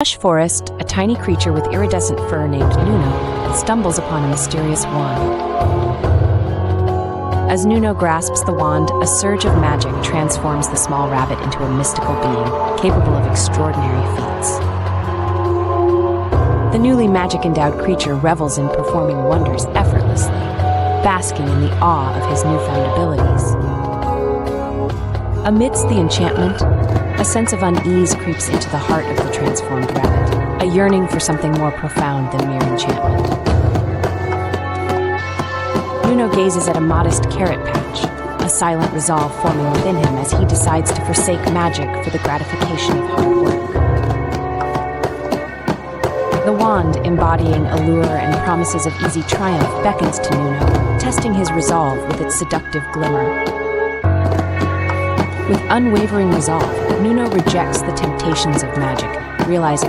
lush forest, a tiny creature with iridescent fur named Nuno stumbles upon a mysterious wand. As Nuno grasps the wand, a surge of magic transforms the small rabbit into a mystical being, capable of extraordinary feats. The newly magic-endowed creature revels in performing wonders effortlessly, basking in the awe of his newfound abilities. Amidst the enchantment, a sense of unease creeps into the heart of the transformed rabbit, a yearning for something more profound than mere enchantment. Nuno gazes at a modest carrot patch, a silent resolve forming within him as he decides to forsake magic for the gratification of hard work. The wand, embodying allure and promises of easy triumph, beckons to Nuno, testing his resolve with its seductive glimmer. With unwavering resolve, Nuno rejects the temptations of magic, realizing